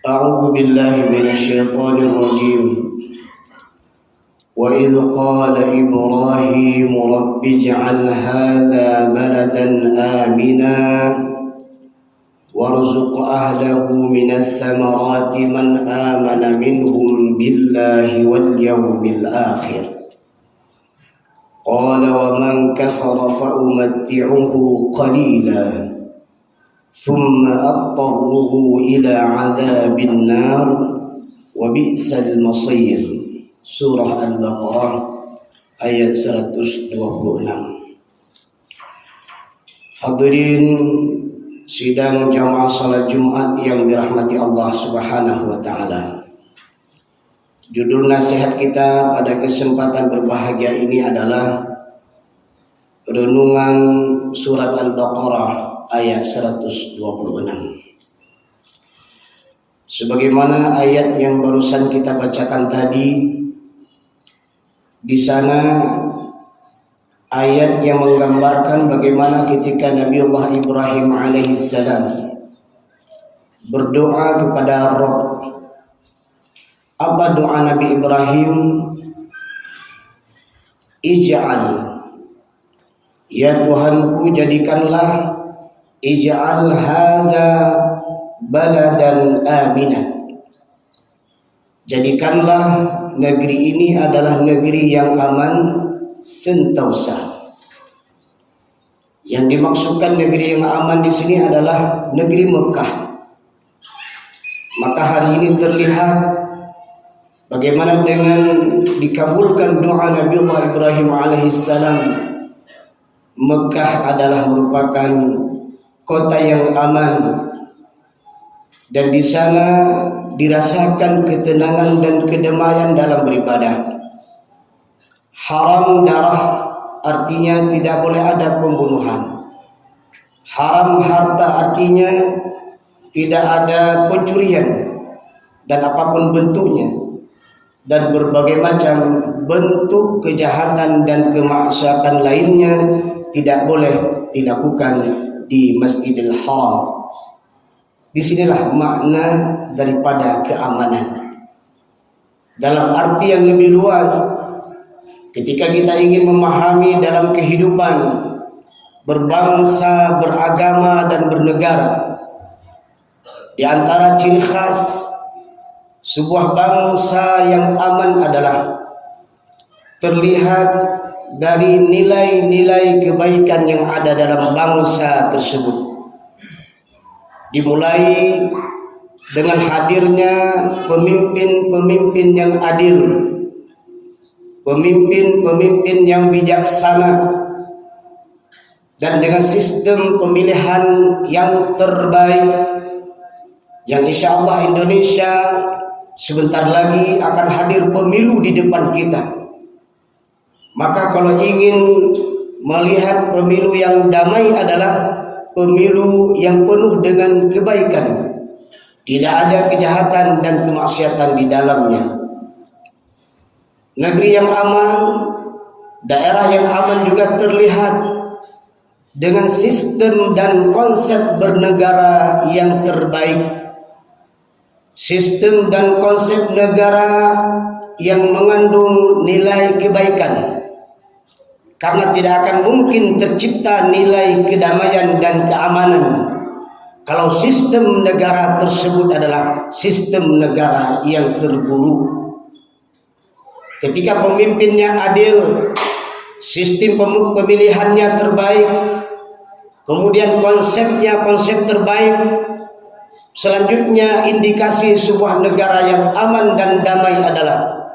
أعوذ بالله من الشيطان الرجيم وإذ قال إبراهيم رب اجعل هذا بلدا آمنا وارزق أهله من الثمرات من آمن منهم بالله واليوم الآخر قال ومن كفر فأمتعه قليلا ثم أضطره إلى عذاب النار وبئس المصير. Surah Al-Baqarah ayat 126. Hadirin sidang jamaah salat Jumat yang dirahmati Allah Subhanahu wa taala. Judul nasihat kita pada kesempatan berbahagia ini adalah renungan surat Al-Baqarah ayat 126. Sebagaimana ayat yang barusan kita bacakan tadi, di sana ayat yang menggambarkan bagaimana ketika Nabiullah Ibrahim alaihissalam berdoa kepada Rabb. Apa doa Nabi Ibrahim? Ij'al, ya Tuhanku, jadikanlah, ij'al hadza baladan amina, jadikanlah negeri ini adalah negeri yang aman sentosa. Yang dimaksudkan negeri yang aman di sini adalah negeri Mekah. Maka hari ini terlihat bagaimana dengan dikabulkan doa Nabiullah Ibrahim alaihissalam. Mekah adalah merupakan kota yang aman, dan di sana dirasakan ketenangan dan kedamaian dalam beribadah. Haram darah artinya tidak boleh ada pembunuhan. Haram harta artinya tidak ada pencurian dan apapun bentuknya, dan berbagai macam bentuk kejahatan dan kemaksiatan lainnya tidak boleh dilakukan di Masjidil Haram. Disinilah makna daripada keamanan. Dalam arti yang lebih luas, ketika kita ingin memahami dalam kehidupan berbangsa, beragama dan bernegara, di antara ciri khas sebuah bangsa yang aman adalah terlihat dari nilai-nilai kebaikan yang ada dalam bangsa tersebut. Dimulai dengan hadirnya pemimpin-pemimpin yang adil, pemimpin-pemimpin yang bijaksana, dan dengan sistem pemilihan yang terbaik, yang insya Allah Indonesia sebentar lagi akan hadir pemilu di depan kita. Maka kalau ingin melihat pemilu yang damai adalah pemilu yang penuh dengan kebaikan, tidak ada kejahatan dan kemaksiatan di dalamnya. Negeri yang aman, daerah yang aman juga terlihat dengan sistem dan konsep bernegara yang terbaik. Sistem dan konsep negara yang mengandung nilai kebaikan. Karena tidak akan mungkin tercipta nilai kedamaian dan keamanan kalau sistem negara tersebut adalah sistem negara yang terburuk. Ketika pemimpinnya adil, sistem pemilihannya terbaik, kemudian konsepnya konsep terbaik, selanjutnya indikasi sebuah negara yang aman dan damai adalah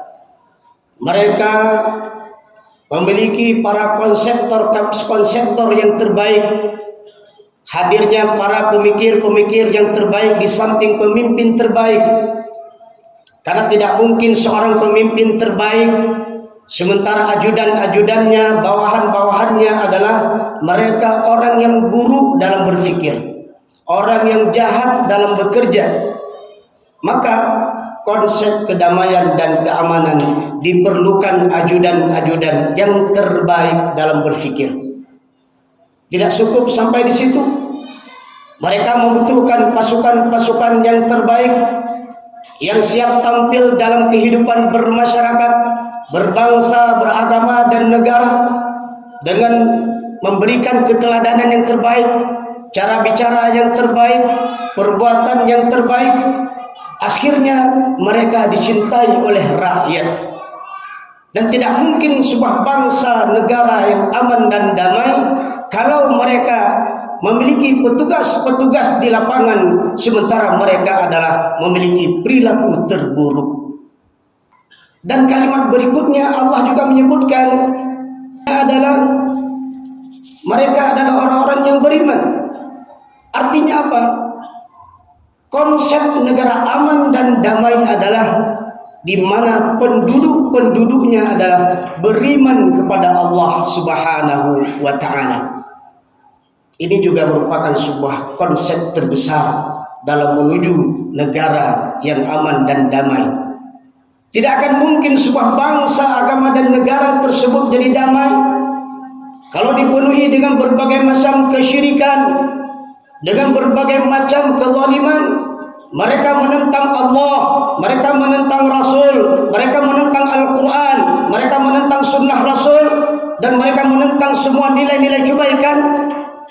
mereka memiliki para konseptor yang terbaik, hadirnya para pemikir-pemikir yang terbaik di samping pemimpin terbaik. Karena tidak mungkin seorang pemimpin terbaik sementara ajudan-ajudannya, bawahan-bawahannya adalah mereka orang yang buruk dalam berfikir, orang yang jahat dalam bekerja. Maka konsep kedamaian dan keamanan diperlukan ajudan-ajudan yang terbaik dalam berfikir. Tidak cukup sampai di situ. Mereka membutuhkan pasukan-pasukan yang terbaik yang siap tampil dalam kehidupan bermasyarakat, berbangsa, beragama dan negara dengan memberikan keteladanan yang terbaik, cara bicara yang terbaik, perbuatan yang terbaik. Akhirnya mereka dicintai oleh rakyat. Dan tidak mungkin sebuah bangsa negara yang aman dan damai kalau mereka memiliki petugas-petugas di lapangan sementara mereka adalah memiliki perilaku terburuk. Dan kalimat berikutnya Allah juga menyebutkan adalah mereka adalah orang-orang yang beriman. Artinya apa? Konsep negara aman dan damai adalah di mana penduduk-penduduknya adalah beriman kepada Allah Subhanahu wa taala. Ini juga merupakan sebuah konsep terbesar dalam menuju negara yang aman dan damai. Tidak akan mungkin sebuah bangsa, agama dan negara tersebut jadi damai kalau dipenuhi dengan berbagai macam kesyirikan, dengan berbagai macam kezaliman. Mereka menentang Allah, mereka menentang Rasul, mereka menentang Al-Quran, mereka menentang Sunnah Rasul, dan mereka menentang semua nilai-nilai kebaikan.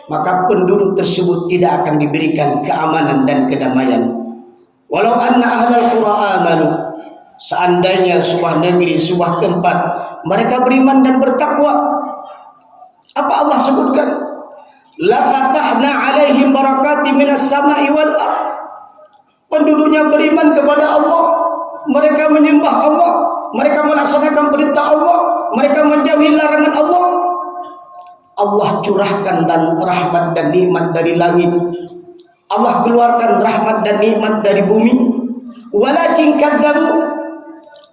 Maka penduduk tersebut tidak akan diberikan keamanan dan kedamaian. Walau anna ahlal qura amanu, seandainya sebuah negeri, sebuah tempat mereka beriman dan bertakwa, apa Allah sebutkan? La fatahna alaihim barakati minas sama'i wal ardh. Penduduknya beriman kepada Allah, mereka menyembah Allah, mereka melaksanakan perintah Allah, mereka menjauhi larangan Allah. Allah curahkan dan rahmat dan nikmat dari langit. Allah keluarkan rahmat dan nikmat dari bumi. Walakin kadzabu,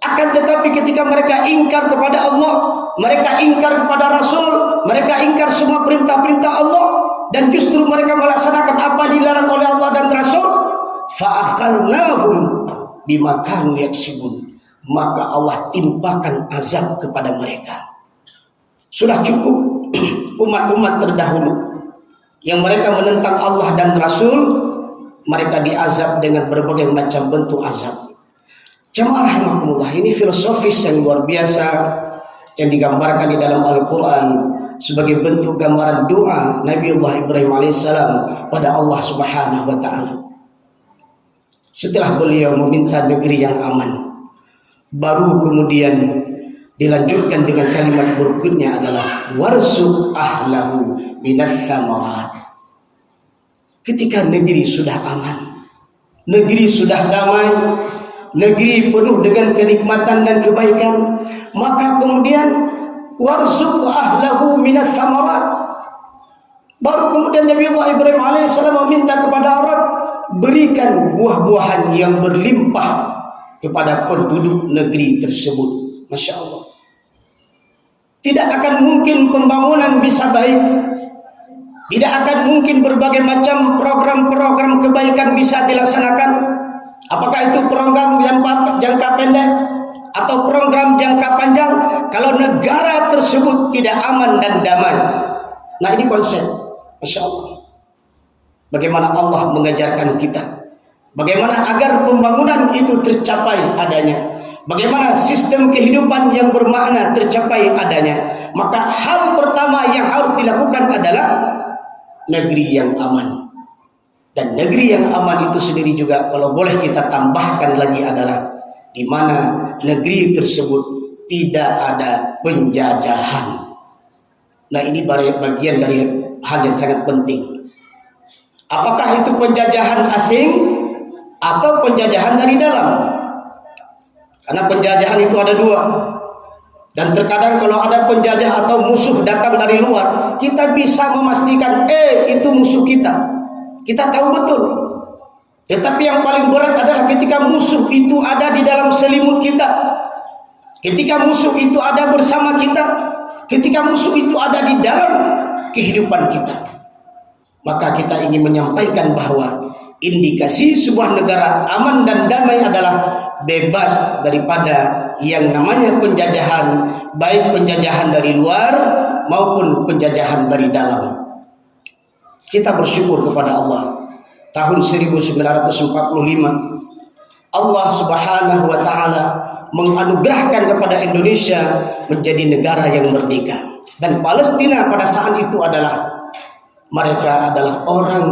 akan tetapi ketika mereka ingkar kepada Allah, mereka ingkar kepada Rasul, mereka ingkar semua perintah-perintah Allah, dan justru mereka melaksanakan apa dilarang oleh Allah dan Rasul, fa'akhadnahum bima kanu yaksibun, maka Allah timpakan azab kepada mereka. Sudah cukup umat-umat terdahulu yang mereka menentang Allah dan Rasul, mereka diazab dengan berbagai macam bentuk azab. Jemaah rahimakumullah, ini filosofis yang luar biasa yang digambarkan di dalam Al-Quran sebagai bentuk gambaran doa Nabiullah Ibrahim alaihissalam pada Allah Subhanahu wa ta'ala. Setelah beliau meminta negeri yang aman, baru kemudian dilanjutkan dengan kalimat berikutnya adalah warzuq ahlahu minats tsamarat. Ketika negeri sudah aman, negeri sudah damai, negeri penuh dengan kenikmatan dan kebaikan, maka kemudian warzuq ahlahu minats tsamarat. Baru kemudian Nabiullah Ibrahim alaihissalam meminta kepada Allah, berikan buah-buahan yang berlimpah kepada penduduk negeri tersebut. Masya Allah. Tidak akan mungkin pembangunan bisa baik, tidak akan mungkin berbagai macam program-program kebaikan bisa dilaksanakan. Apakah itu program jangka pendek atau program jangka panjang, kalau negara tersebut tidak aman dan damai. Nah, ini konsep. Masya Allah. Bagaimana Allah mengajarkan kita, bagaimana agar pembangunan itu tercapai adanya, bagaimana sistem kehidupan yang bermakna tercapai adanya. Maka hal pertama yang harus dilakukan adalah negeri yang aman. Dan negeri yang aman itu sendiri juga kalau boleh kita tambahkan lagi adalah di mana negeri tersebut tidak ada penjajahan. Nah, ini bagian dari hal yang sangat penting. Apakah itu penjajahan asing atau penjajahan dari dalam? Karena penjajahan itu ada dua. Dan terkadang kalau ada penjajah atau musuh datang dari luar, kita bisa memastikan itu musuh kita. Kita tahu betul. Tetapi yang paling berat adalah ketika musuh itu ada di dalam selimut kita, ketika musuh itu ada bersama kita, ketika musuh itu ada di dalam kehidupan kita. Maka kita ingin menyampaikan bahwa indikasi sebuah negara aman dan damai adalah bebas daripada yang namanya penjajahan, baik penjajahan dari luar maupun penjajahan dari dalam. Kita bersyukur kepada Allah. Tahun 1945 Allah Subhanahu wa taala menganugerahkan kepada Indonesia menjadi negara yang merdeka. Dan Palestina pada saat itu mereka adalah orang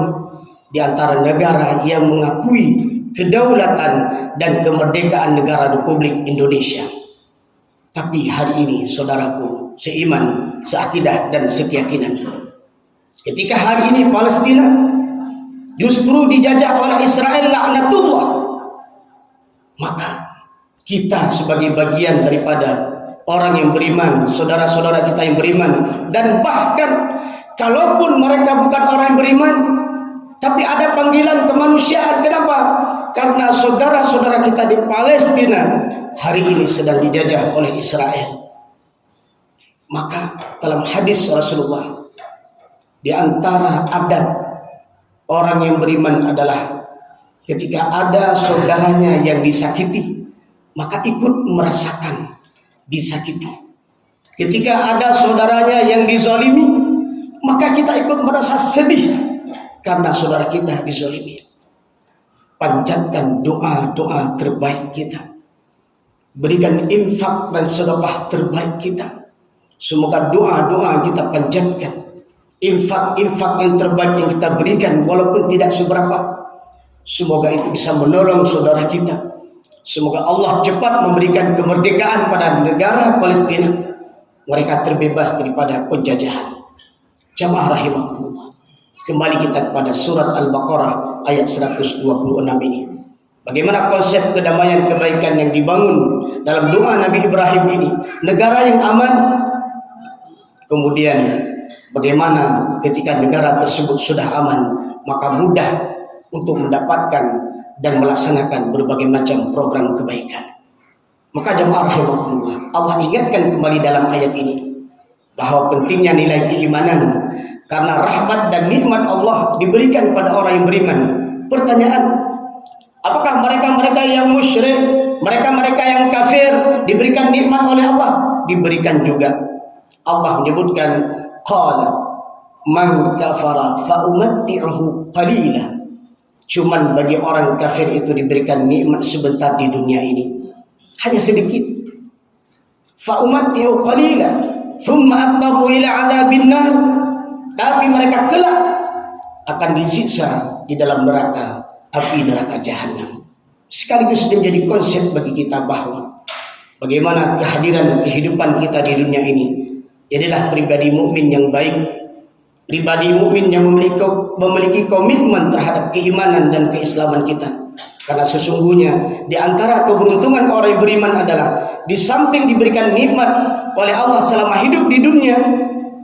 di antara negara yang mengakui kedaulatan dan kemerdekaan negara Republik Indonesia. Tapi hari ini saudaraku seiman, seakidah dan sekeyakinan, ketika hari ini Palestina justru dijajah oleh Israel laknatullah, maka kita sebagai bagian daripada orang yang beriman, saudara-saudara kita yang beriman, dan bahkan kalaupun mereka bukan orang yang beriman, tapi ada panggilan kemanusiaan. Kenapa? Karena saudara-saudara kita di Palestina hari ini sedang dijajah oleh Israel. Maka dalam hadis Rasulullah, di antara adat orang yang beriman adalah ketika ada saudaranya yang disakiti, maka ikut merasakan disakiti. Ketika ada saudaranya yang dizalimi, maka kita ikut merasa sedih karena saudara kita dizalimi. Panjatkan doa-doa terbaik kita, berikan infak dan sedekah terbaik kita. Semoga doa-doa kita panjatkan, infak-infak yang terbaik yang kita berikan walaupun tidak seberapa, semoga itu bisa menolong saudara kita. Semoga Allah cepat memberikan kemerdekaan pada negara Palestina, mereka terbebas daripada penjajahan. Jamaah rahimakumullah, kembali kita kepada surat Al-Baqarah ayat 126 ini. Bagaimana konsep kedamaian kebaikan yang dibangun dalam doa Nabi Ibrahim ini, negara yang aman. Kemudian bagaimana ketika negara tersebut sudah aman, maka mudah untuk mendapatkan dan melaksanakan berbagai macam program kebaikan. Maka jemaah rahimakumullah, Allah ingatkan kembali dalam ayat ini bahwa pentingnya nilai keimanan, karena rahmat dan nikmat Allah diberikan pada orang yang beriman. Pertanyaan, apakah mereka-mereka yang musyrik, mereka-mereka yang kafir diberikan nikmat oleh Allah? Diberikan juga. Allah menyebutkan qala man kafara fa umatti'uhu qalila. Cuman bagi orang kafir itu diberikan nikmat sebentar di dunia ini, hanya sedikit. Fa umatti'u qalila thumma attaru ila 'adzabin nar. Tapi mereka kelak akan disiksa di dalam neraka, api neraka jahanam. Sekaligus menjadi konsep bagi kita bahwa bagaimana kehadiran kehidupan kita di dunia ini adalah pribadi mukmin yang baik, pribadi mukmin yang memiliki komitmen terhadap keimanan dan keislaman kita. Karena sesungguhnya di antara keberuntungan orang yang beriman adalah di samping diberikan nikmat oleh Allah selama hidup di dunia,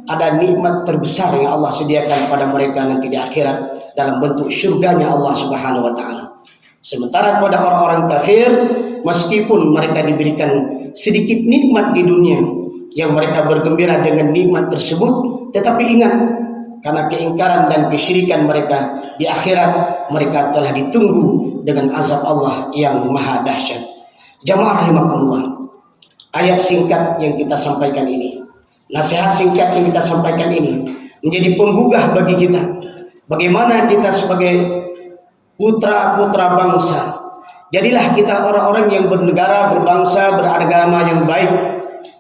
ada nikmat terbesar yang Allah sediakan pada mereka nanti di akhirat dalam bentuk syurganya Allah Subhanahu wa taala. Sementara pada orang-orang kafir, meskipun mereka diberikan sedikit nikmat di dunia, yang mereka bergembira dengan nikmat tersebut, tetapi ingat, karena keingkaran dan kesyirikan mereka, di akhirat mereka telah ditunggu dengan azab Allah yang maha dahsyat. Jamaah rahimakumullah, ayat singkat yang kita sampaikan ini, nasihat singkat yang kita sampaikan ini menjadi penggugah bagi kita. Bagaimana kita sebagai putra-putra bangsa, jadilah kita orang-orang yang bernegara, berbangsa, beragama yang baik.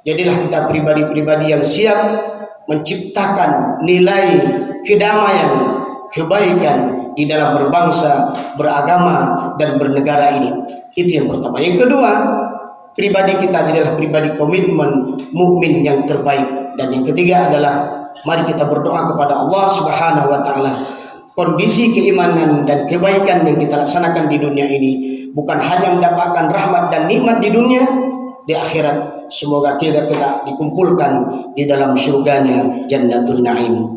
Jadilah kita pribadi-pribadi yang siap menciptakan nilai kedamaian, kebaikan di dalam berbangsa, beragama, dan bernegara ini. Itu yang pertama. Yang kedua, pribadi kita adalah pribadi komitmen mukmin yang terbaik. Dan yang ketiga adalah mari kita berdoa kepada Allah Subhanahu wa taala. Kondisi keimanan dan kebaikan yang kita laksanakan di dunia ini bukan hanya mendapatkan rahmat dan nikmat di dunia, di akhirat semoga kita dikumpulkan di dalam surganya Jannatul Naim.